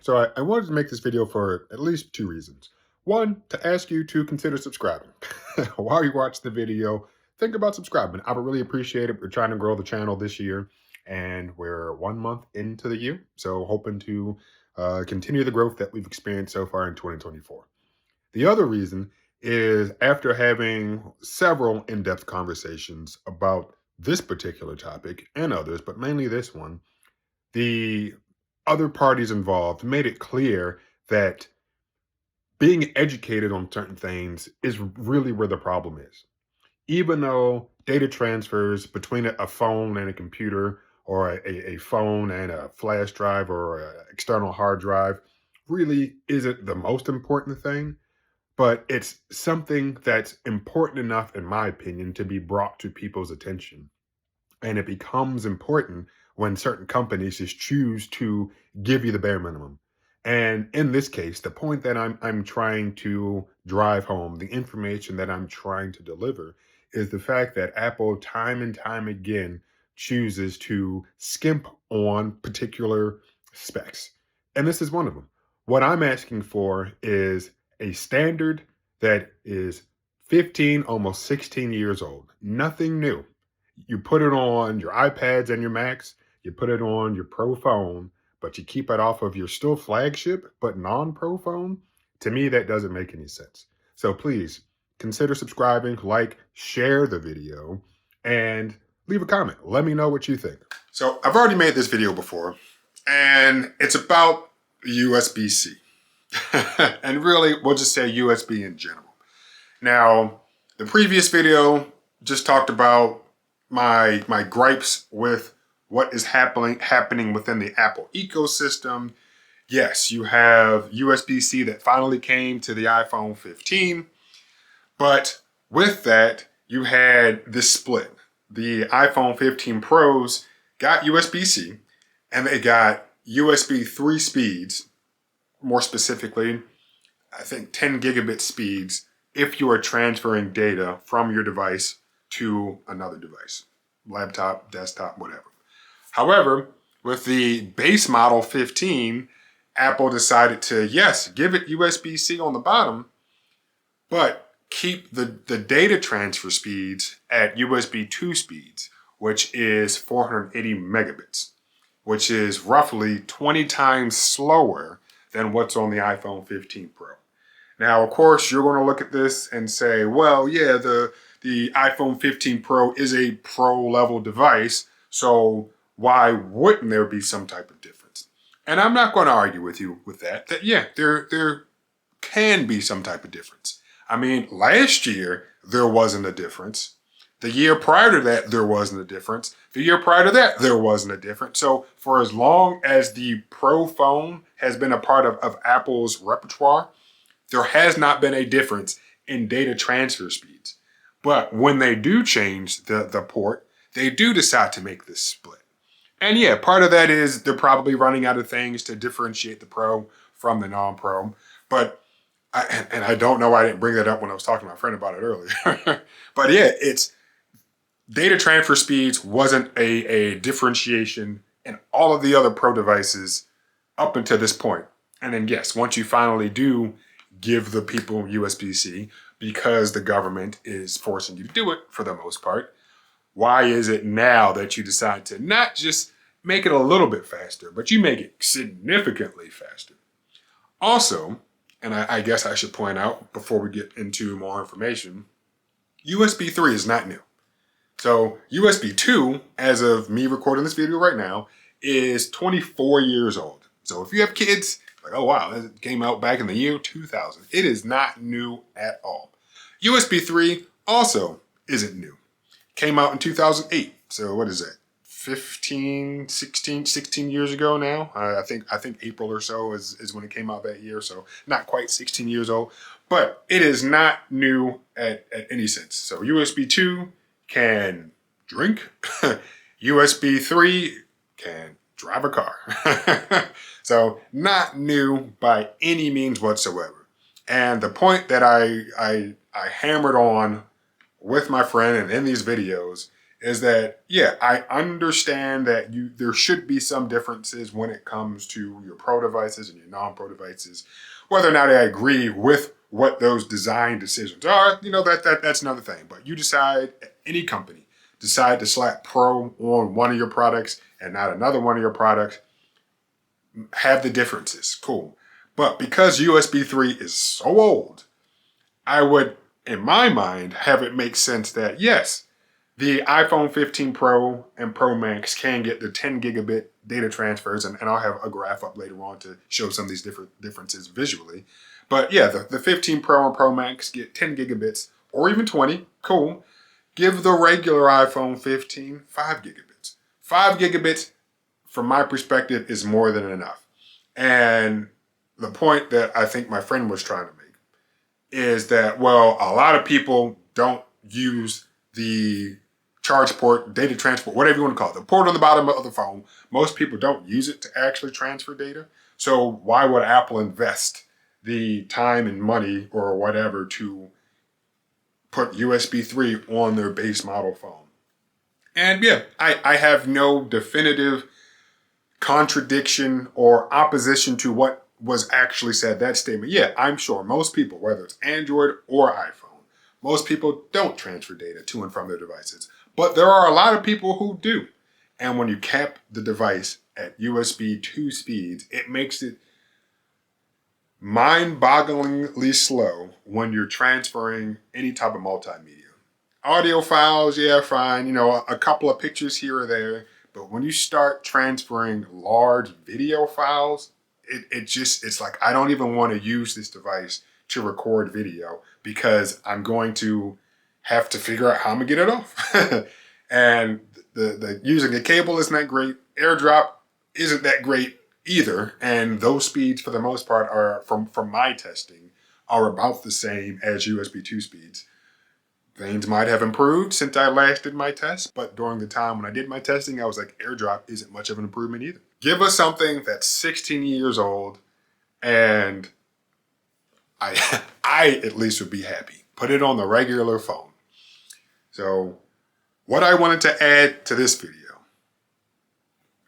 So I wanted to make this video for at least two reasons. One, to ask you to consider subscribing. While you watch the video, think about subscribing. I would really appreciate it. We're trying to grow the channel this year, and we're 1 month into the year. So hoping to continue the growth that we've experienced so far in 2024. The other reason is after having several in-depth conversations about this particular topic and others, but mainly this one, the other parties involved made it clear that being educated on certain things is really where the problem is. Even though data transfers between a phone and a computer, or a phone and a flash drive, or an external hard drive really isn't the most important thing, but it's something that's important enough, in my opinion, to be brought to people's attention. And it becomes important when certain companies just choose to give you the bare minimum. And in this case, the point that I'm trying to drive home, the information that I'm trying to deliver, is the fact that Apple time and time again chooses to skimp on particular specs. And this is one of them. What I'm asking for is a standard that is 15, almost 16 years old. Nothing new. You put it on your iPads and your Macs, you put it on your Pro phone, but you keep it off of your still flagship but non-Pro phone. To me, that doesn't make any sense. So please consider subscribing, like, share the video, and leave a comment. Let me know what you think. So I've already made this video before, and it's about USB-C. And really, we'll just say USB in general. Now, the previous video just talked about my gripes with what is happening within the Apple ecosystem. Yes, you have USB-C that finally came to the iPhone 15, but with that, you had this split. The iPhone 15 Pros got USB-C, and they got USB 3 speeds, more specifically, I think 10 gigabit speeds, if you are transferring data from your device to another device, laptop, desktop, whatever. However, with the base model 15, Apple decided to, yes, give it USB-C on the bottom, but keep the data transfer speeds at USB 2 speeds, which is 480 megabits, which is roughly 20 times slower than what's on the iPhone 15 Pro. Now, of course, you're going to look at this and say, well, yeah, the iPhone 15 Pro is a pro-level device, so why wouldn't there be some type of difference? And I'm not going to argue with you with that yeah, there can be some type of difference. I mean, last year, there wasn't a difference. The year prior to that, there wasn't a difference. The year prior to that, there wasn't a difference. So for as long as the Pro phone has been a part of Apple's repertoire, there has not been a difference in data transfer speeds. But when they do change the port, they do decide to make this split. And yeah, part of that is they're probably running out of things to differentiate the Pro from the non-Pro. But, I don't know why I didn't bring that up when I was talking to my friend about it earlier. But yeah, it's data transfer speeds wasn't a differentiation in all of the other Pro devices up until this point. And then yes, once you finally do give the people USB-C, because the government is forcing you to do it for the most part, why is it now that you decide to not just make it a little bit faster, but you make it significantly faster? Also, and I guess I should point out before we get into more information, USB 3 is not new. So USB 2, as of me recording this video right now, is 24 years old. So if you have kids, like, oh wow, that came out back in the year 2000. It is not new at all. USB 3 also isn't new. Came out in 2008. So what is that? 16 years ago now. I think April or so is when it came out that year. So not quite 16 years old, but it is not new at any sense. So USB 2 can drink. USB 3 can drive a car. So not new by any means whatsoever. And the point that I hammered on with my friend and in these videos is that, yeah, I understand that there should be some differences when it comes to your pro devices and your non-pro devices. Whether or not I agree with what those design decisions are, that's another thing. But you decide, any company decide to slap pro on one of your products and not another one of your products, have the differences. Cool. But because USB 3 is so old, I would, in my mind, have it make sense that yes, the iPhone 15 Pro and Pro Max can get the 10 gigabit data transfers, and I'll have a graph up later on to show some of these differences visually. But yeah, the 15 Pro and Pro Max get 10 gigabits or even 20. Cool. Give the regular iPhone 15 5 gigabits. 5 gigabits, from my perspective, is more than enough. And the point that I think my friend was trying to make is that, well, a lot of people don't use the charge port, data transport, whatever you want to call it, the port on the bottom of the phone. Most people don't use it to actually transfer data. So why would Apple invest the time and money or whatever to put USB 3 on their base model phone? And yeah, I have no definitive contradiction or opposition to what was actually said, that statement. Yeah, I'm sure most people, whether it's Android or iPhone, most people don't transfer data to and from their devices. But there are a lot of people who do. And when you cap the device at USB 2 speeds, it makes it mind-bogglingly slow when you're transferring any type of multimedia. Audio files, yeah, fine, a couple of pictures here or there. But when you start transferring large video files, it's like, I don't even want to use this device to record video because I'm going to have to figure out how I'm gonna get it off. And the using a cable isn't that great. AirDrop isn't that great either. And those speeds, for the most part, are from my testing, are about the same as USB 2 speeds. Things might have improved since I last did my test, but during the time when I did my testing, I was like, AirDrop isn't much of an improvement either. Give us something that's 16 years old, and I, I at least would be happy. Put it on the regular phone. So, what I wanted to add to this video,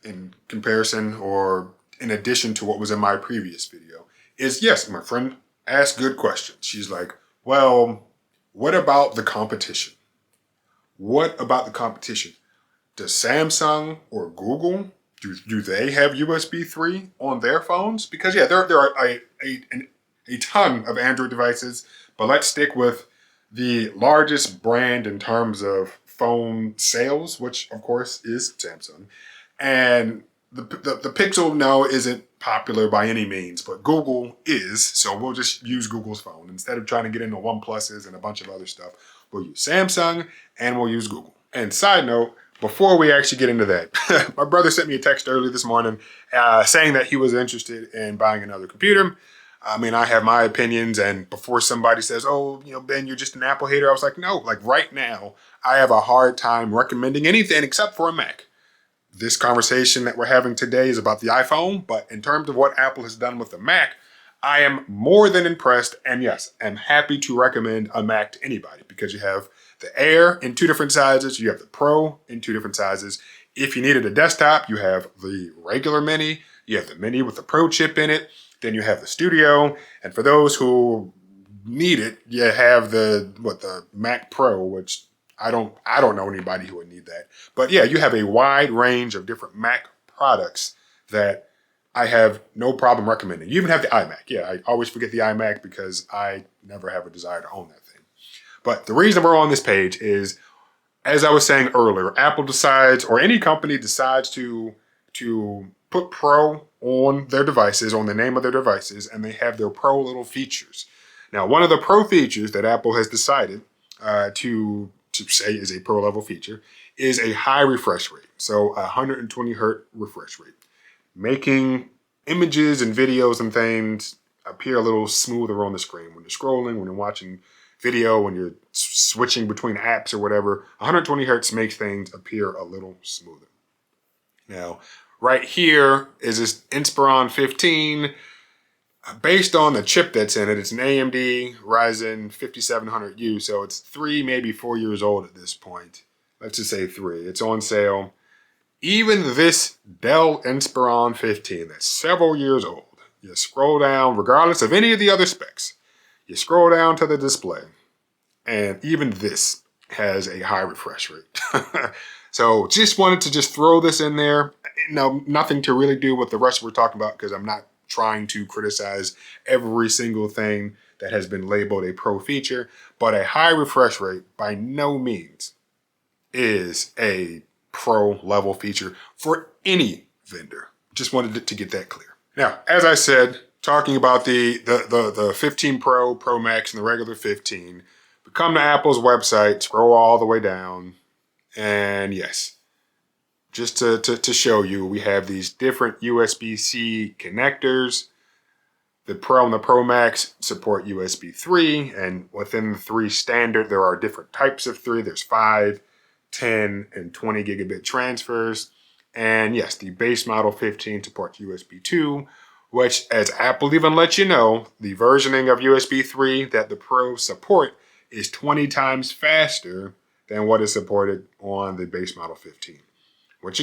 in comparison or in addition to what was in my previous video, is yes, my friend asked good questions. She's like, well, what about the competition? What about the competition? Does Samsung or Google, do they have USB 3 on their phones? Because yeah, there are a ton of Android devices, but let's stick with the largest brand in terms of phone sales, which of course is Samsung. And the Pixel, no, isn't popular by any means, but Google is, so we'll just use Google's phone. Instead of trying to get into OnePluses and a bunch of other stuff, we'll use Samsung and we'll use Google. And side note, before we actually get into that, my brother sent me a text early this morning saying that he was interested in buying another computer. I mean, I have my opinions, and before somebody says, oh, Ben, you're just an Apple hater, I was like, no, like right now, I have a hard time recommending anything except for a Mac. This conversation that we're having today is about the iPhone, but in terms of what Apple has done with the Mac, I am more than impressed, and yes, I'm happy to recommend a Mac to anybody because you have the Air in 2 different sizes, you have the Pro in 2 different sizes. If you needed a desktop, you have the regular Mini, you have the Mini with the Pro chip in it, then you have the Studio, and for those who need it, you have the Mac Pro, which I don't know anybody who would need that. But yeah, you have a wide range of different Mac products that I have no problem recommending. You even have the iMac. Yeah, I always forget the iMac because I never have a desire to own that thing. But the reason we're on this page is, as I was saying earlier, Apple decides, or any company decides to put Pro on their devices, on the name of their devices, and they have their Pro little features. Now, one of the Pro features that Apple has decided to say is a Pro level feature is a high refresh rate. So 120 hertz refresh rate, making images and videos and things appear a little smoother on the screen. When you're scrolling, when you're watching video, when you're switching between apps or whatever, 120 hertz makes things appear a little smoother. Now, right here is this Inspiron 15. Based on the chip that's in it, it's an AMD Ryzen 5700U, so it's 3, maybe 4 years old at this point. let's just say 3. It's on sale. Even this Dell Inspiron 15 that's several years old, you scroll down, regardless of any of the other specs, you scroll down to the display, and even this has a high refresh rate. So just wanted to just throw this in there. No, nothing to really do with the rest we're talking about, because I'm not trying to criticize every single thing that has been labeled a pro feature, but a high refresh rate by no means is a pro level feature for any vendor. Just wanted to get that clear. Now, as I said, talking about the 15 Pro, Pro Max, and the regular 15, we come to Apple's website, scroll all the way down, and yes, just to show you, we have these different USB-C connectors. The Pro and the Pro Max support USB 3, and within the 3 standard, there are different types of 3. There's 5, 10, and 20 gigabit transfers. And yes, the base model 15 supports USB 2, which, as Apple even lets you know, the versioning of USB 3 that the Pro support is 20 times faster than what is supported on the base model 15. Which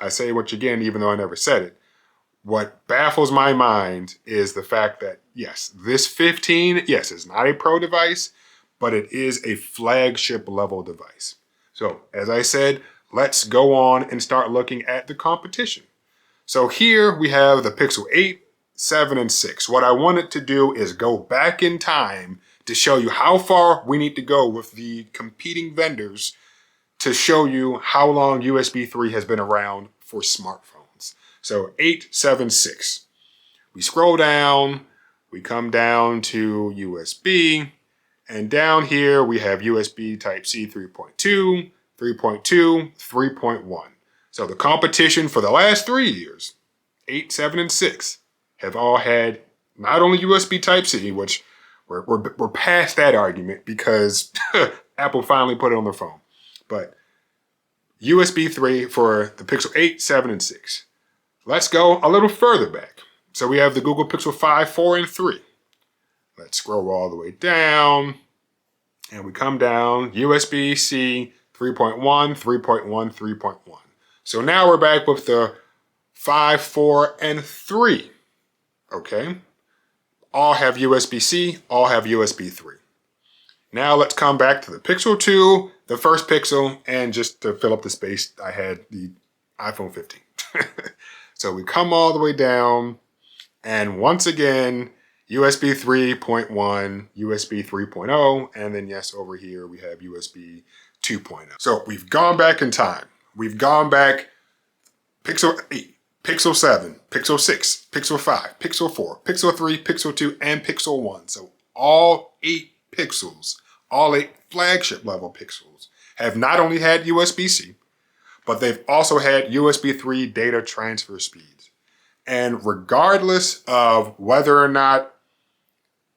I say even though I never said it, what baffles my mind is the fact that, yes, this 15, yes, is not a pro device, but it is a flagship level device. So, as I said, let's go on and start looking at the competition. So here we have the Pixel 8, 7, and 6. What I wanted to do is go back in time to show you how far we need to go with the competing vendors to show you how long USB 3 has been around for smartphones. So 8, 7, 6. We scroll down, we come down to USB, and down here we have USB Type-C 3.2, 3.2, 3.1. So the competition for the last 3 years, 8, 7, and 6, have all had not only USB Type-C, which we're past that argument because Apple finally put it on their phone, but USB 3 for the Pixel 8, 7, and 6. Let's go a little further back. So we have the Google Pixel 5, 4, and 3. Let's scroll all the way down, and we come down, USB-C 3.1, 3.1, 3.1. So now we're back with the 5, 4, and 3. Okay? All have USB-C, all have USB 3. Now let's come back to the Pixel 2, the first Pixel, and just to fill up the space, I had the iPhone 15. So we come all the way down, and once again, USB 3.1, USB 3.0, and then yes, over here we have USB 2.0. So we've gone back in time. We've gone back Pixel 8, Pixel 7, Pixel 6, Pixel 5, Pixel 4, Pixel 3, Pixel 2, and Pixel 1. So all 8 Pixels, all 8 flagship level Pixels have not only had USB-C, but they've also had USB 3 data transfer speeds. And regardless of whether or not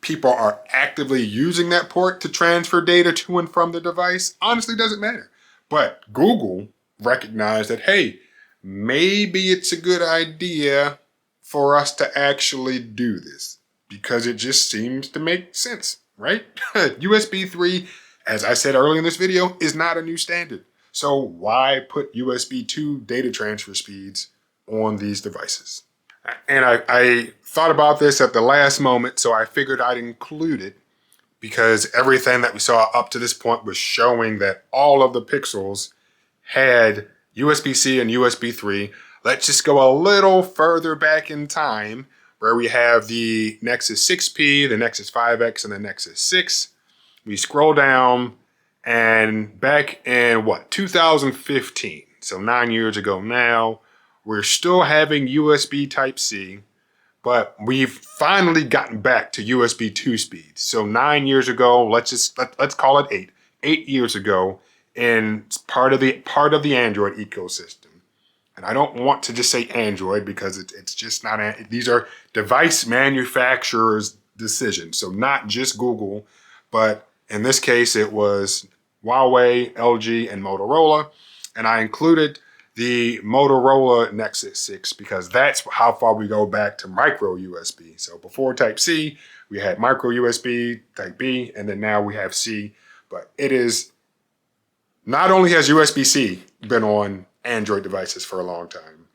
people are actively using that port to transfer data to and from the device, honestly doesn't matter. But Google recognized that, hey, maybe it's a good idea for us to actually do this because it just seems to make sense, right? USB 3, as I said earlier in this video, is not a new standard. So why put USB 2 data transfer speeds on these devices? And I thought about this at the last moment, so I figured I'd include it because everything that we saw up to this point was showing that all of the Pixels had USB-C and USB 3. Let's just go a little further back in time where we have the Nexus 6P, the Nexus 5X, and the Nexus 6. We scroll down, and back in 2015, so 9 years ago now, we're still having USB Type-C, but we've finally gotten back to USB 2 speeds. So 9 years ago, let's call it 8. 8 years ago, in part of the Android ecosystem. And I don't want to just say Android because it's just not. These are device manufacturers' decisions. So not just Google, but in this case, it was Huawei, LG, and Motorola. And I included the Motorola Nexus 6 because that's how far we go back to micro USB. So before Type-C, we had micro USB, Type-B, and then now we have C. But it is Not only has USB-C been on Android devices for a long time,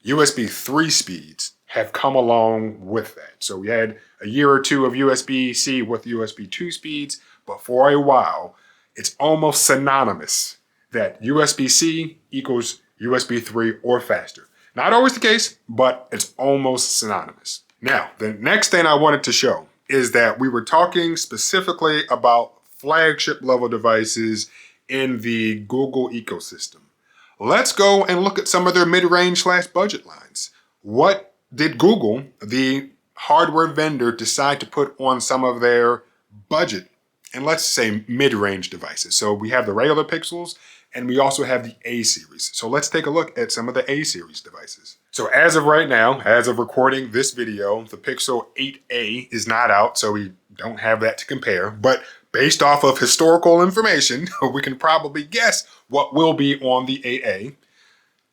USB 3 speeds have come along with that. So we had a year or two of USB-C with USB 2 speeds, but for a while, it's almost synonymous that USB-C equals USB 3 or faster. Not always the case, but it's almost synonymous. Now, the next thing I wanted to show is that we were talking specifically about flagship level devices in the Google ecosystem. Let's go and look at some of their mid-range / budget lines. What did Google, the hardware vendor, decide to put on some of their budget and let's say mid-range devices? So we have the regular Pixels and we also have the A series. So let's take a look at some of the A series devices. So as of right now, as of recording this video, the Pixel 8a is not out, so we don't have that to compare. But based off of historical information, we can probably guess what will be on the 8a.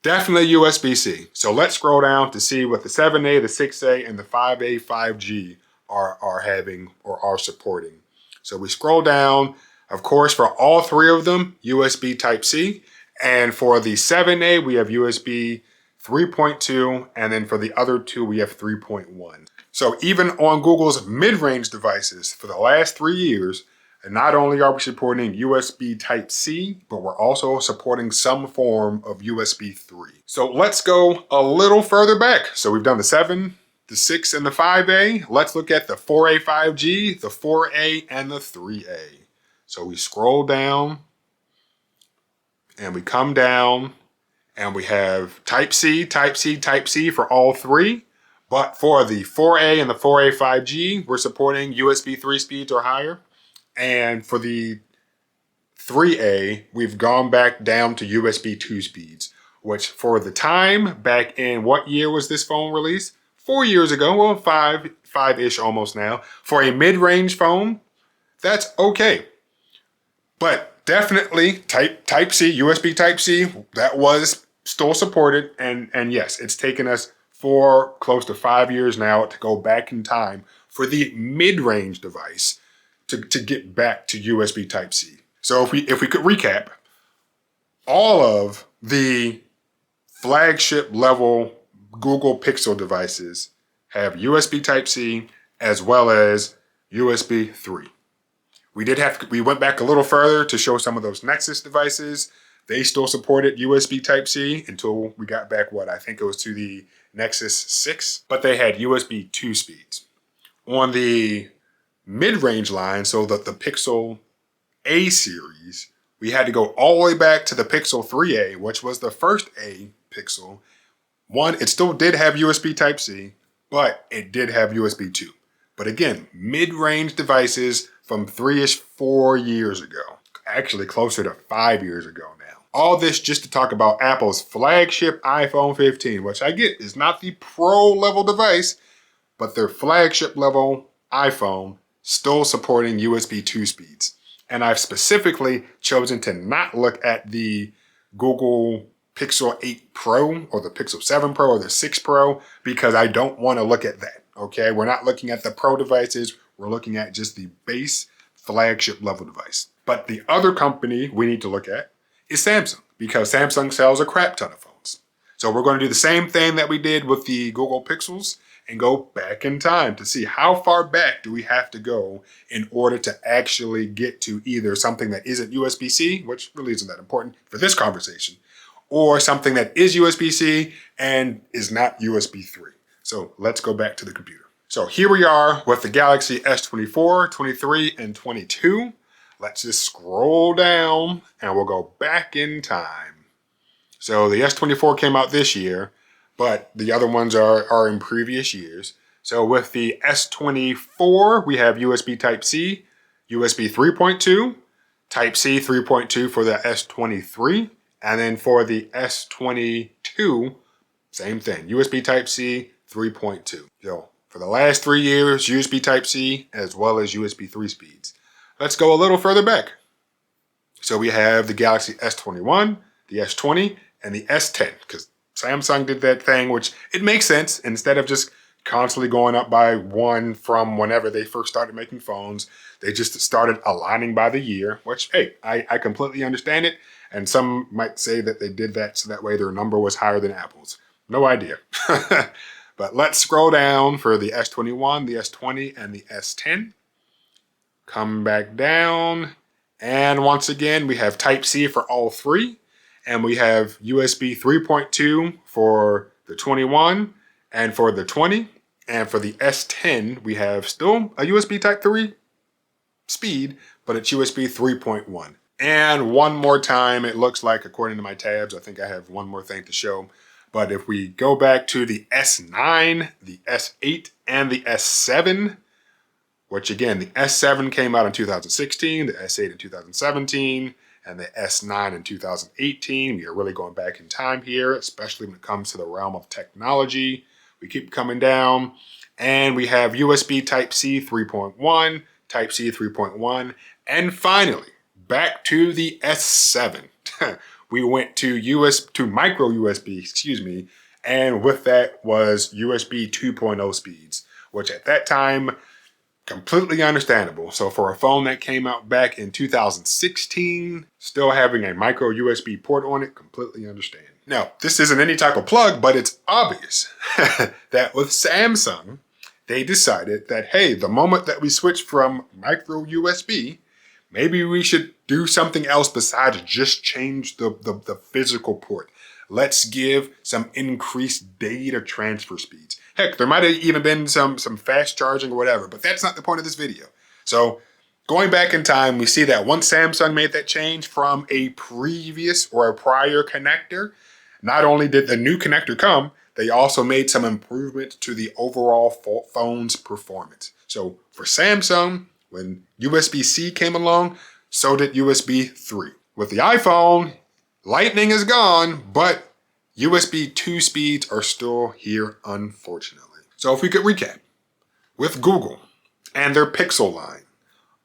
Definitely USB-C. So let's scroll down to see what the 7a, the 6a, and the 5a, 5G are having or are supporting. So we scroll down, of course, for all three of them, USB Type-C. And for the 7a, we have USB 3.2, and then for the other two, we have 3.1. So even on Google's mid-range devices for the last 3 years, and not only are we supporting USB Type-C, but we're also supporting some form of USB 3. So let's go a little further back. So we've done the 7, the 6, and the 5A. Let's look at the 4A 5G, the 4A, and the 3A. So we scroll down, and we come down, and we have Type-C, Type-C, Type-C for all three. But for the 4A and the 4A 5G, we're supporting USB 3 speeds or higher. And for the 3A, we've gone back down to USB 2 speeds, which for the time, back in what year was this phone released? 4 years ago, well, five-ish almost now. For a mid-range phone, that's okay. But definitely Type-C, USB Type-C, that was still supported. And yes, it's taken us for close to 5 years now to go back in time for the mid-range device to get back to USB Type-C. So if we could recap, all of the flagship level Google Pixel devices have USB Type-C as well as USB 3. We went back a little further to show some of those Nexus devices. They still supported USB Type-C until we got back, I think it was to the Nexus 6, but they had USB 2 speeds. On the mid-range line, so that the Pixel A series, we had to go all the way back to the Pixel 3a, which was the first A Pixel. One, it still did have USB Type-C, but it did have USB 2. But again, mid-range devices from 3-ish, 4 years ago. Actually closer to 5 years ago now. All this just to talk about Apple's flagship iPhone 15, which I get is not the pro level device, but their flagship level iPhone still supporting USB 2 speeds. And I've specifically chosen to not look at the Google Pixel 8 Pro or the Pixel 7 Pro or the 6 Pro because I don't want to look at that, okay? We're not looking at the Pro devices. We're looking at just the base flagship level device. But the other company we need to look at is Samsung because Samsung sells a crap ton of phones. So we're going to do the same thing that we did with the Google Pixels and go back in time to see how far back do we have to go in order to actually get to either something that isn't USB-C, which really isn't that important for this conversation, or something that is USB-C and is not USB 3. So let's go back to the computer. So here we are with the Galaxy S24, 23, and 22. Let's just scroll down and we'll go back in time. So the S24 came out this year, but the other ones are in previous years. So with the S24, we have USB Type-C, USB 3.2, Type-C 3.2 for the S23, and then for the S22, same thing, USB Type-C 3.2. So for the last 3 years, USB Type-C as well as USB 3 speeds. Let's go a little further back. So we have the Galaxy S21, the S20, and the S10, because Samsung did that thing, which it makes sense. Instead of just constantly going up by one from whenever they first started making phones. They just started aligning by the year, which, hey, I completely understand it. And some might say that they did that so that way their number was higher than Apple's. No idea. But let's scroll down for the S21, the S20, and the S10. Come back down. And once again, we have Type-C for all three. And we have USB 3.2 for the 21 and for the 20. And for the S10, we have still a USB Type 3 speed, but it's USB 3.1. And one more time, it looks like, according to my tabs, I think I have one more thing to show. But if we go back to the S9, the S8, and the S7, which again, the S7 came out in 2016, the S8 in 2017, and the S9 in 2018. We are really going back in time here, especially when it comes to the realm of technology. We keep coming down, and we have USB Type-C 3.1, Type-C 3.1, and finally, back to the S7. We went to micro USB, and with that was USB 2.0 speeds, which at that time, completely understandable. So for a phone that came out back in 2016, still having a micro USB port on it, completely understand. Now, this isn't any type of plug, but it's obvious that with Samsung, they decided that, hey, the moment that we switch from micro USB, maybe we should do something else besides just change the physical port. Let's give some increased data transfer speeds. Heck, there might have even been some fast charging or whatever, but that's not the point of this video. So going back in time, we see that once Samsung made that change from a previous or a prior connector, not only did the new connector come, they also made some improvements to the overall phone's performance. So for Samsung, when USB-C came along, so did USB 3. With the iPhone, Lightning is gone, but USB 2 speeds are still here, unfortunately. So if we could recap, with Google and their Pixel line,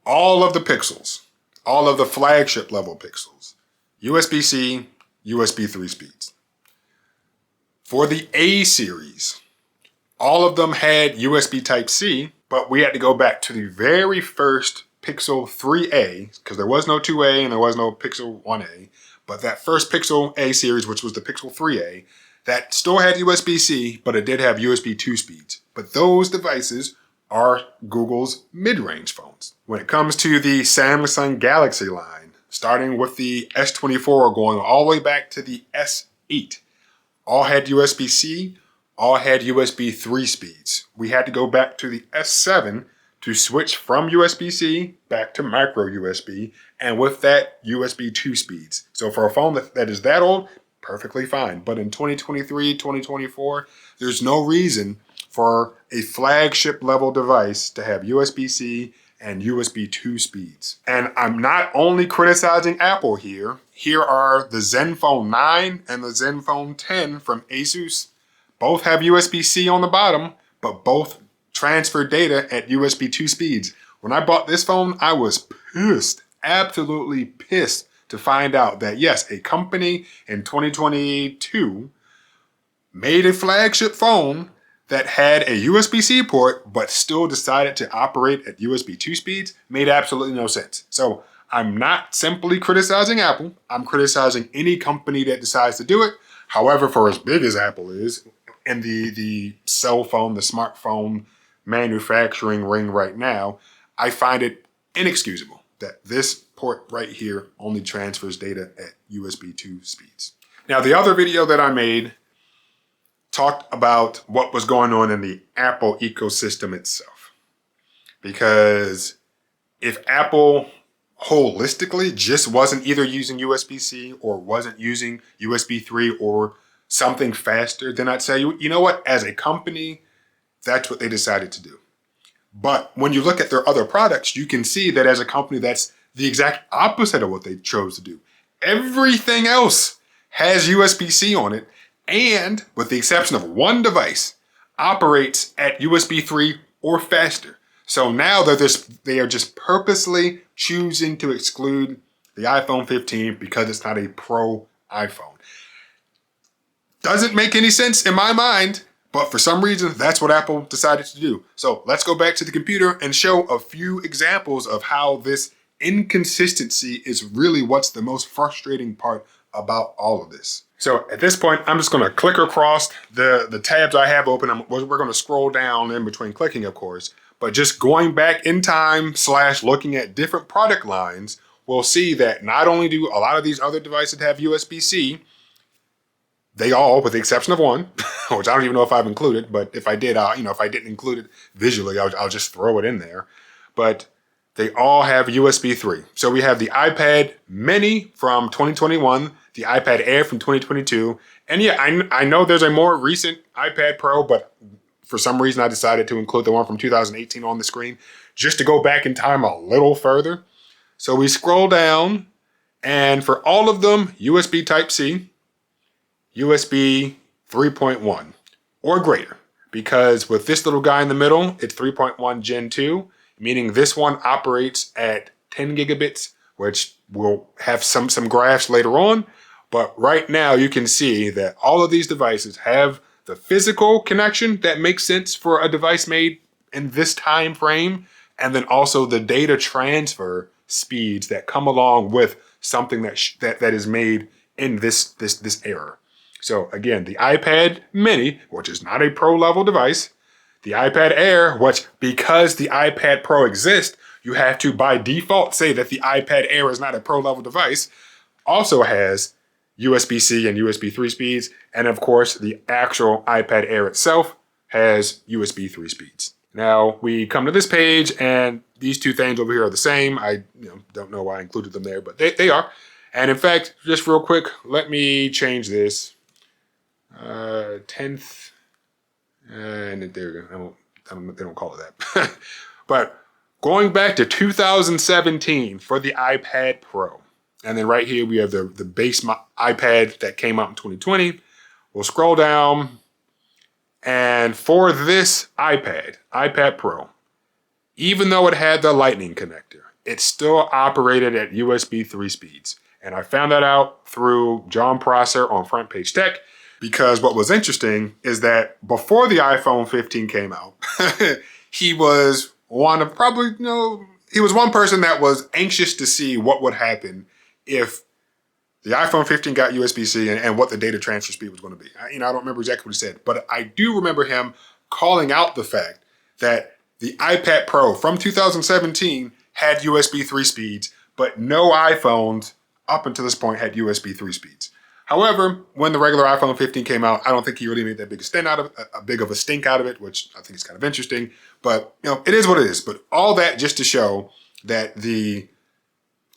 all of the Pixels, all of the flagship level Pixels, USB-C, USB 3 speeds. For the A series, all of them had USB Type-C, but we had to go back to the very first Pixel 3a, because there was no 2a and there was no Pixel 1a, but that first Pixel A series, which was the Pixel 3a, that still had USB-C, but it did have USB 2 speeds. But those devices are Google's mid-range phones. When it comes to the Samsung Galaxy line, starting with the S24 going all the way back to the S8, all had USB-C, all had USB 3 speeds. We had to go back to the S7 to switch from USB-C back to micro USB, and with that, USB 2 speeds. So for a phone that is that old, perfectly fine. But in 2023, 2024, there's no reason for a flagship level device to have USB-C and USB 2 speeds. And I'm not only criticizing Apple here. Here are the Zenfone 9 and the Zenfone 10 from ASUS. Both have USB-C on the bottom, but both transfer data at USB 2 speeds. When I bought this phone, I was pissed, absolutely pissed to find out that yes, a company in 2022 made a flagship phone that had a USB-C port, but still decided to operate at USB 2 speeds. Made absolutely no sense. So I'm not simply criticizing Apple. I'm criticizing any company that decides to do it. However, for as big as Apple is in the cell phone, the smartphone manufacturing ring right now, I find it inexcusable that this port right here only transfers data at USB 2 speeds. Now, the other video that I made talked about what was going on in the Apple ecosystem itself. Because if Apple holistically just wasn't either using USB-C or wasn't using USB 3 or something faster, then I'd say, you know what, as a company, that's what they decided to do. But when you look at their other products, you can see that as a company, that's the exact opposite of what they chose to do. Everything else has USB-C on it, and with the exception of one device, operates at USB 3 or faster. So now they are just purposely choosing to exclude the iPhone 15 because it's not a Pro iPhone. Doesn't make any sense in my mind, But for some reason, that's what Apple decided to do. So let's go back to the computer and show a few examples of how this inconsistency is really what's the most frustrating part about all of this. So at this point, I'm just going to click across the tabs I have open. We're going to scroll down in between clicking, of course. But just going back in time / looking at different product lines, we'll see that not only do a lot of these other devices have USB-C, they all, with the exception of one, which I don't even know if I've included, but if I did, if I didn't include it visually, I'll just throw it in there. But they all have USB 3. So we have the iPad Mini from 2021, the iPad Air from 2022, and yeah, I know there's a more recent iPad Pro, but for some reason I decided to include the one from 2018 on the screen, just to go back in time a little further. So we scroll down, and for all of them, USB Type-C, USB 3.1 or greater, because with this little guy in the middle, it's 3.1 Gen 2, meaning this one operates at 10 gigabits, which we'll have some graphs later on. But right now you can see that all of these devices have the physical connection that makes sense for a device made in this time frame, and then also the data transfer speeds that come along with something that is made in this era. So again, the iPad Mini, which is not a pro level device, the iPad Air, which because the iPad Pro exists, you have to by default say that the iPad Air is not a pro level device, also has USB-C and USB 3 speeds. And of course, the actual iPad Air itself has USB 3 speeds. Now we come to this page and these two things over here are the same. I don't know why I included them there, but they are. And in fact, just real quick, let me change this. 10th, and there we go. They don't call it that. But going back to 2017 for the iPad Pro, and then right here we have the base iPad that came out in 2020. We'll scroll down, and for this iPad Pro, even though it had the Lightning connector, it still operated at USB 3 speeds. And I found that out through John Prosser on Front Page Tech, because what was interesting is that before the iPhone 15 came out, he was one person that was anxious to see what would happen if the iPhone 15 got USB-C and what the data transfer speed was going to be. I don't remember exactly what he said, but I do remember him calling out the fact that the iPad Pro from 2017 had USB 3 speeds, but no iPhones up until this point had USB 3 speeds. However, when the regular iPhone 15 came out, I don't think he really made that big a stink out of it, which I think is kind of interesting. But it is what it is. But all that just to show that the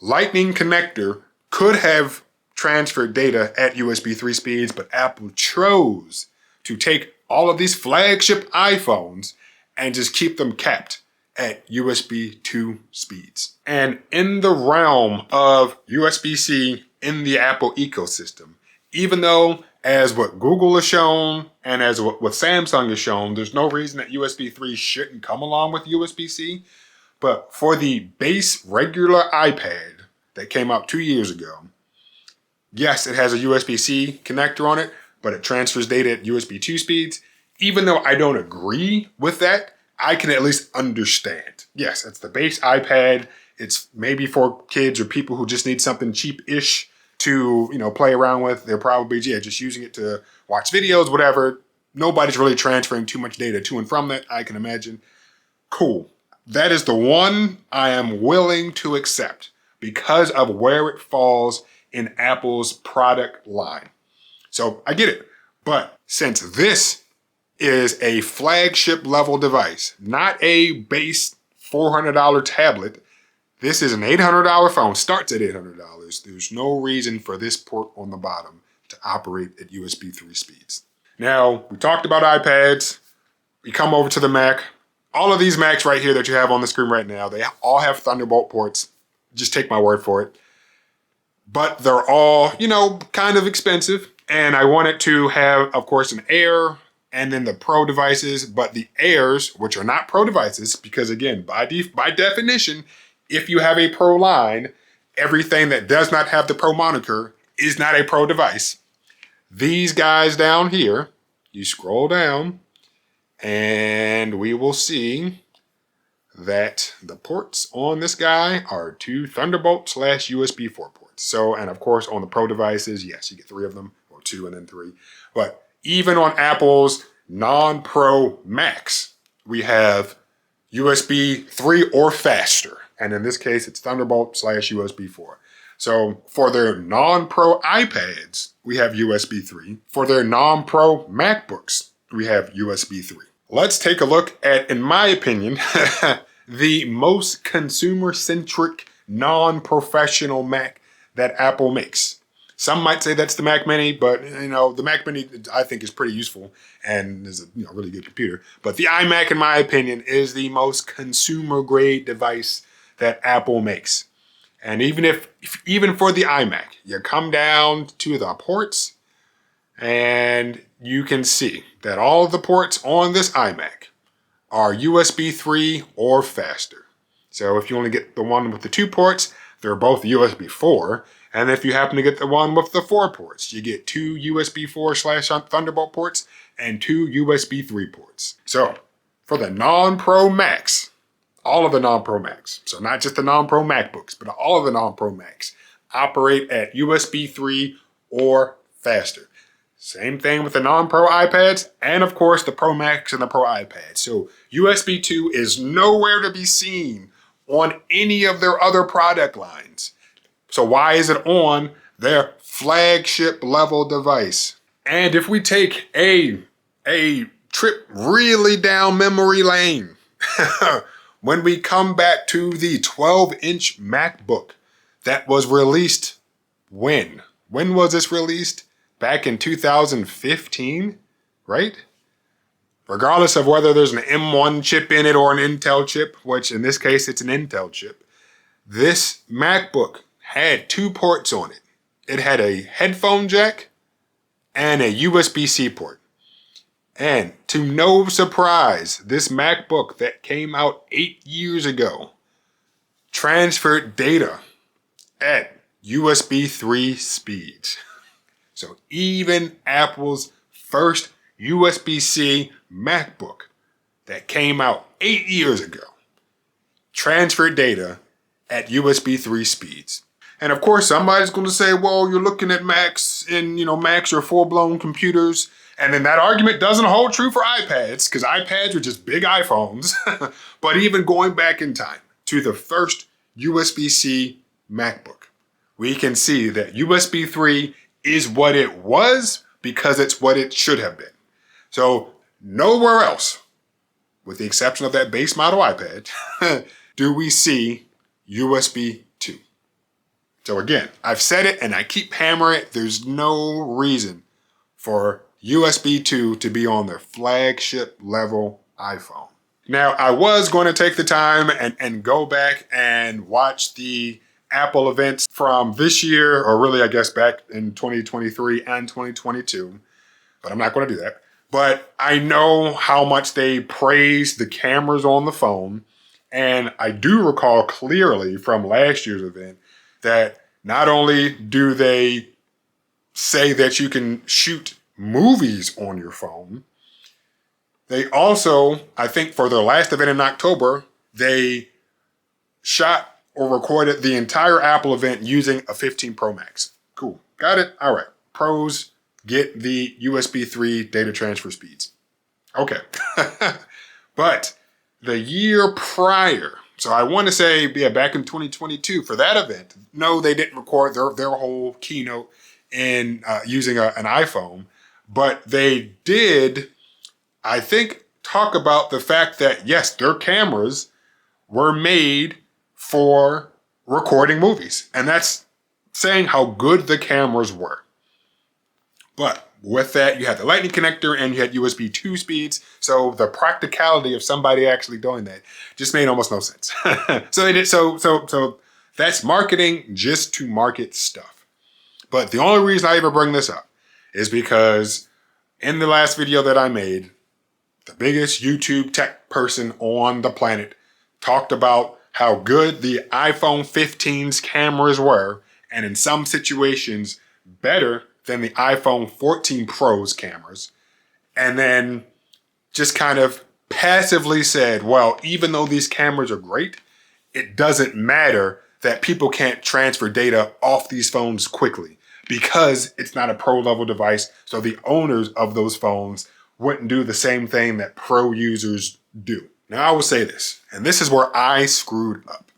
Lightning connector could have transferred data at USB 3 speeds, but Apple chose to take all of these flagship iPhones and just keep them capped at USB 2 speeds. And in the realm of USB-C in the Apple ecosystem, even though as what Google has shown and as what Samsung has shown, there's no reason that USB 3 shouldn't come along with USB-C. But for the base regular iPad that came out 2 years ago, yes, it has a USB-C connector on it, but it transfers data at USB 2 speeds. Even though I don't agree with that, I can at least understand. Yes, it's the base iPad. It's maybe for kids or people who just need something cheap-ish to, play around with. They're probably, just using it to watch videos, whatever. Nobody's really transferring too much data to and from that, I can imagine. Cool. That is the one I am willing to accept because of where it falls in Apple's product line. So I get it. But since this is a flagship level device, not a base $400 tablet, this is an $800 phone, starts at $800. There's no reason for this port on the bottom to operate at USB 3 speeds. Now, we talked about iPads. We come over to the Mac. All of these Macs right here that you have on the screen right now, they all have Thunderbolt ports. Just take my word for it. But they're all, kind of expensive. And I wanted to have, of course, an Air and then the Pro devices. But the Airs, which are not Pro devices, because again, by definition, if you have a Pro line, everything that does not have the Pro moniker is not a Pro device. These guys down here, you scroll down, And we will see that the ports on this guy are 2 Thunderbolt/USB 4 ports. So, and of course on the Pro devices, yes, you get 3 of them, or 2 and then 3. But even on Apple's non-Pro Macs, we have USB 3 or faster. And in this case, it's Thunderbolt/USB 4. So for their non-Pro iPads, we have USB 3. For their non-Pro MacBooks, we have USB 3. Let's take a look at, in my opinion, the most consumer-centric, non-professional Mac that Apple makes. Some might say that's the Mac Mini, but the Mac Mini I think is pretty useful and is a really good computer. But the iMac, in my opinion, is the most consumer-grade device that Apple makes. And even for the iMac, you come down to the ports, and you can see that all of the ports on this iMac are USB 3 or faster. So if you only get the one with the 2 ports, they're both USB 4. And if you happen to get the one with the 4 ports, you get 2 USB 4/Thunderbolt ports and 2 USB 3 ports. So for the non-Pro Macs, all of the non-Pro Macs, so not just the non-Pro MacBooks, but all of the non-Pro Macs operate at USB 3 or faster. Same thing with the non-Pro iPads and, of course, the Pro Macs and the Pro iPads. So USB 2 is nowhere to be seen on any of their other product lines. So why is it on their flagship level device? And if we take a trip really down memory lane, when we come back to the 12-inch MacBook that was released when? When was this released? Back in 2015, right? Regardless of whether there's an M1 chip in it or an Intel chip, which in this case it's an Intel chip, this MacBook had 2 ports on it. It had a headphone jack and a USB-C port. And to no surprise, this MacBook that came out 8 years ago transferred data at USB 3 speeds. So even Apple's first USB-C MacBook that came out 8 years ago transferred data at USB 3 speeds. And of course, somebody's going to say, well, you're looking at Macs, and Macs are full-blown computers. And then that argument doesn't hold true for iPads, because iPads are just big iPhones. But even going back in time to the first USB-C MacBook, we can see that USB 3 is what it was because it's what it should have been. So nowhere else, with the exception of that base model iPad, do we see USB 2. So again, I've said it and I keep hammering it. There's no reason for USB 2 to be on their flagship level iPhone. Now, I was going to take the time and go back and watch the Apple events from this year, or really, I guess, back in 2023 and 2022, but I'm not going to do that. But I know how much they praise the cameras on the phone, and I do recall clearly from last year's event that not only do they say that you can shoot movies on your phone, they also, I think for their last event in October, they shot or recorded the entire Apple event using a 15 Pro Max. Cool. Got it? All right. Pros get the USB 3 data transfer speeds. Okay. But the year prior, so I want to say, back in 2022 for that event, no, they didn't record their whole keynote in using an iPhone, but they did, I think, talk about the fact that, yes, their cameras were made for recording movies. And that's saying how good the cameras were. But with that, you had the lightning connector and you had USB 2 speeds. So the practicality of somebody actually doing that just made almost no sense. So they did, so that's marketing just to market stuff. But the only reason I even bring this up is because in the last video that I made, the biggest YouTube tech person on the planet talked about how good the iPhone 15's cameras were, and in some situations better than the iPhone 14 Pro's cameras, and then just kind of passively said, well, even though these cameras are great, it doesn't matter that people can't transfer data off these phones quickly because it's not a pro level device. So the owners of those phones wouldn't do the same thing that pro users do. Now I will say this, and this is where I screwed up.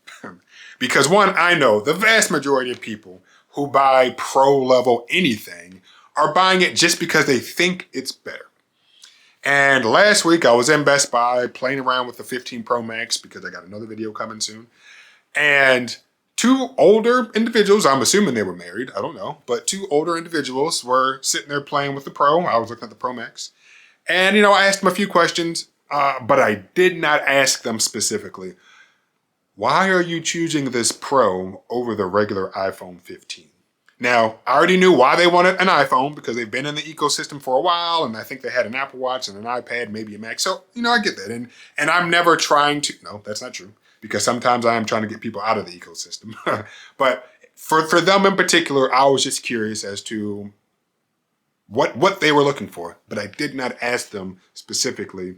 Because one, I know the vast majority of people who buy pro level anything are buying it just because they think it's better. And last week I was in Best Buy playing around with the 15 Pro Max because I got another video coming soon. And two older individuals, I'm assuming they were married, I don't know, but two older individuals were sitting there playing with the Pro. I was looking at the Pro Max. And, I asked them a few questions, but I did not ask them specifically, why are you choosing this Pro over the regular iPhone 15? Now, I already knew why they wanted an iPhone because they've been in the ecosystem for a while, and I think they had an Apple Watch and an iPad, maybe a Mac. So, I get that. And I'm never trying to, no, that's not true, because sometimes I am trying to get people out of the ecosystem. But for them in particular, I was just curious as to what they were looking for. But I did not ask them specifically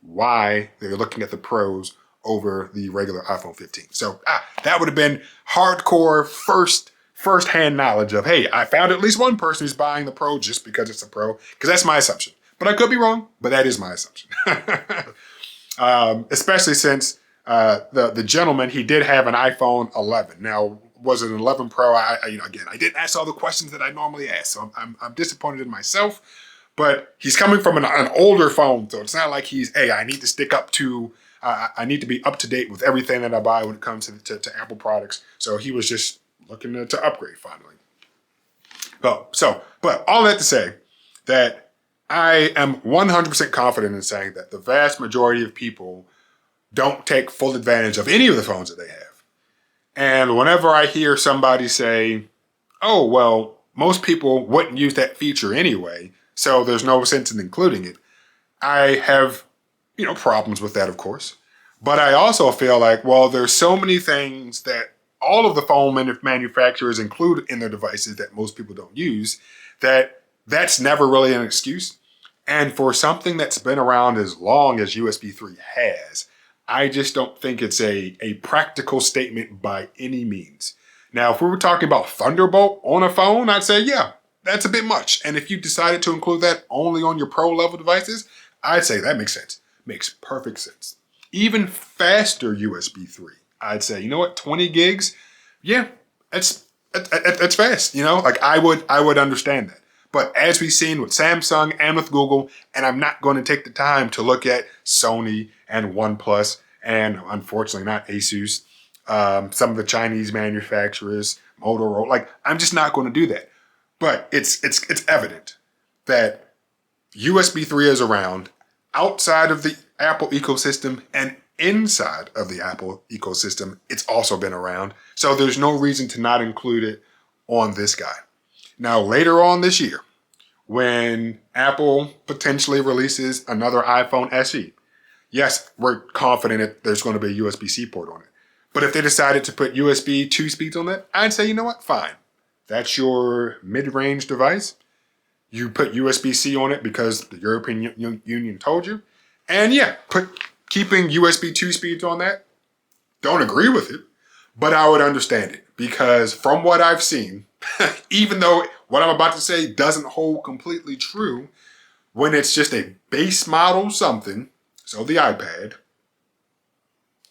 why they were looking at the Pros over the regular iPhone 15. So that would have been hardcore first-hand knowledge of, hey, I found at least one person who's buying the Pro just because it's a Pro, because that's my assumption. But I could be wrong, but that is my assumption. Especially since the gentleman, he did have an iPhone 11. Now, was it an 11 Pro? Again, I didn't ask all the questions that I normally ask, so I'm disappointed in myself. But he's coming from an older phone, so it's not like hey, I need to stick up to, I need to be up to date with everything that I buy when it comes to Apple products. So he was just looking to upgrade finally. But all that to say that I am 100% confident in saying that the vast majority of people don't take full advantage of any of the phones that they have. And whenever I hear somebody say, oh, well, most people wouldn't use that feature anyway, so there's no sense in including it, I have, problems with that, of course. But I also feel like, well, there's so many things that all of the phone manufacturers include in their devices that most people don't use, that's never really an excuse. And for something that's been around as long as USB 3 has, I just don't think it's a practical statement by any means. Now, if we were talking about Thunderbolt on a phone, I'd say, yeah, that's a bit much. And if you decided to include that only on your pro level devices, I'd say that makes sense. Makes perfect sense. Even faster USB 3, I'd say, 20 gigs? Yeah, that's fast, Like I would understand that. But as we've seen with Samsung and with Google, and I'm not going to take the time to look at Sony and OnePlus, and unfortunately not ASUS, some of the Chinese manufacturers, Motorola, like I'm just not going to do that. But it's evident that USB 3 is around outside of the Apple ecosystem and inside of the Apple ecosystem. It's also been around. So there's no reason to not include it on this guy. Now, later on this year, when Apple potentially releases another iPhone SE, yes, we're confident that there's going to be a USB-C port on it. But if they decided to put USB 2 speeds on that, I'd say, fine. That's your mid-range device. You put USB-C on it because the European Union told you. And yeah, keeping USB 2 speeds on that, don't agree with it, but I would understand it. Because from what I've seen, even though what I'm about to say doesn't hold completely true, when it's just a base model something, so the iPad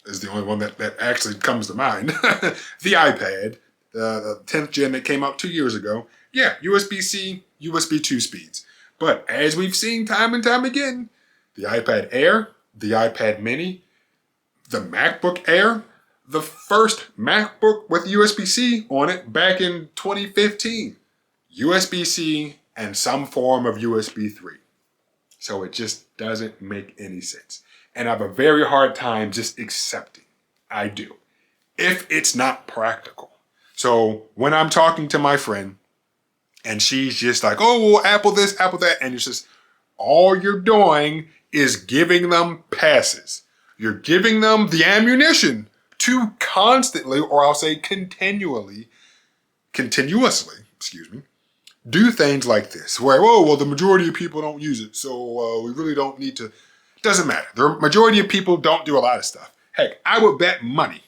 is the only one that actually comes to mind. The iPad, the 10th gen that came out 2 years ago, yeah, USB-C, USB 2 speeds. But as we've seen time and time again, the iPad Air, the iPad Mini, the MacBook Air, the first MacBook with USB-C on it back in 2015, USB-C and some form of USB 3. So it just doesn't make any sense. And I have a very hard time just accepting. I do. If it's not practical. So when I'm talking to my friend and she's just like, oh, well, Apple this, Apple that. And it's just, all you're doing is giving them passes. You're giving them the ammunition to constantly, or I'll say continuously, do things like this. Where, oh, well, the majority of people don't use it. So we really don't need to Doesn't matter. The majority of people don't do a lot of stuff. Heck, I would bet money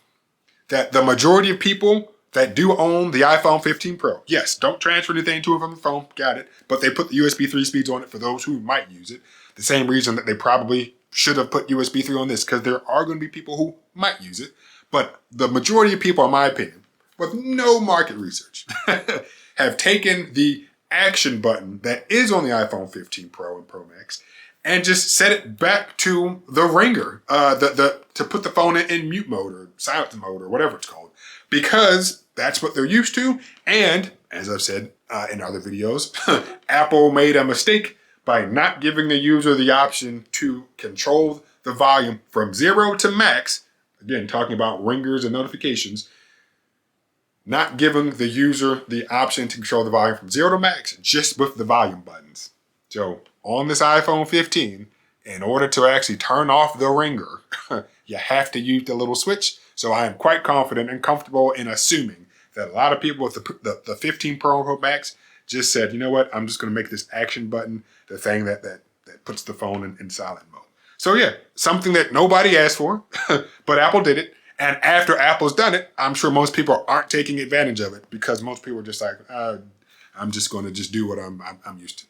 that the majority of people that do own the iPhone 15 Pro, yes, don't transfer anything to it from the phone, got it, but they put the USB 3 speeds on it for those who might use it. The same reason that they probably should have put USB 3 on this, because there are going to be people who might use it. But the majority of people, in my opinion, with no market research, have taken the action button that is on the iPhone 15 Pro and Pro Max and just set it back to the ringer, to put the phone in mute mode or silent mode or whatever it's called, because that's what they're used to. And as I've said in other videos, Apple made a mistake by not giving the user the option to control the volume from 0 to max. Again, talking about ringers and notifications, not giving the user the option to control the volume from 0 to max just with the volume buttons. So on this iPhone 15, in order to actually turn off the ringer, you have to use the little switch. So I am quite confident and comfortable in assuming that a lot of people with the 15 Pro Max just said, you know what, I'm just going to make this action button the thing that puts the phone in silent mode. So yeah, something that nobody asked for, but Apple did it. And after Apple's done it, I'm sure most people aren't taking advantage of it, because most people are just like, I'm just going to just do what I'm used to.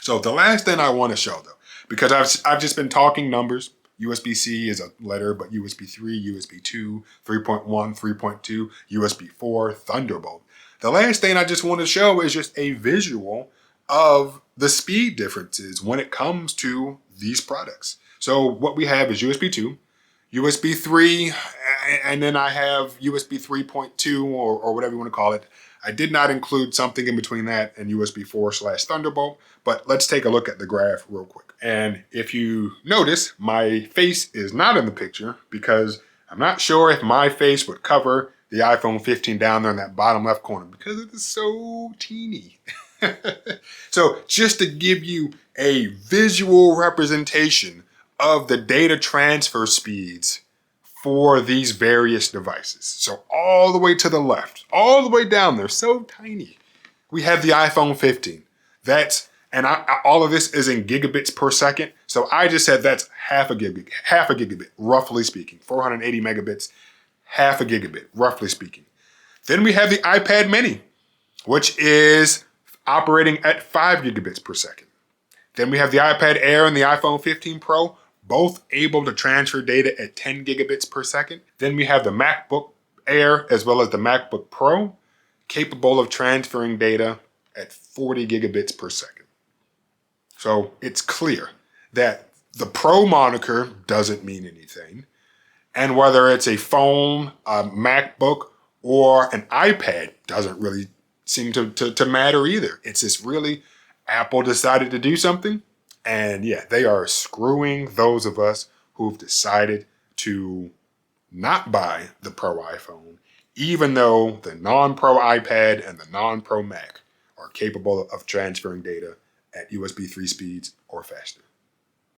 So the last thing I want to show though, because I've just been talking numbers. USB-C is a letter, but USB 3, USB 2, 3.1, 3.2, USB 4, Thunderbolt. The last thing I just want to show is just a visual of the speed differences when it comes to these products. So what we have is USB 2, USB 3, and then I have USB 3.2 or whatever you want to call it. I did not include something in between that and USB 4/Thunderbolt, but let's take a look at the graph real quick. And if you notice, my face is not in the picture because I'm not sure if my face would cover the iPhone 15 down there in that bottom left corner because it is so teeny. So just to give you a visual representation of the data transfer speeds for these various devices. So all the way to the left, all the way down there, so tiny, we have the iPhone 15. All of this is in gigabits per second. So I just said that's half a gigabit, roughly speaking, 480 megabits, half a gigabit, roughly speaking. Then we have the iPad mini, which is operating at 5 gigabits per second. Then we have the iPad Air and the iPhone 15 Pro, both able to transfer data at 10 gigabits per second. Then we have the MacBook Air as well as the MacBook Pro, capable of transferring data at 40 gigabits per second. So it's clear that the Pro moniker doesn't mean anything. And whether it's a phone, a MacBook, or an iPad doesn't really seem to matter either. It's just really Apple decided to do something. And yeah, they are screwing those of us who've decided to not buy the Pro iPhone, even though the non-Pro iPad and the non-Pro Mac are capable of transferring data at USB 3 speeds or faster.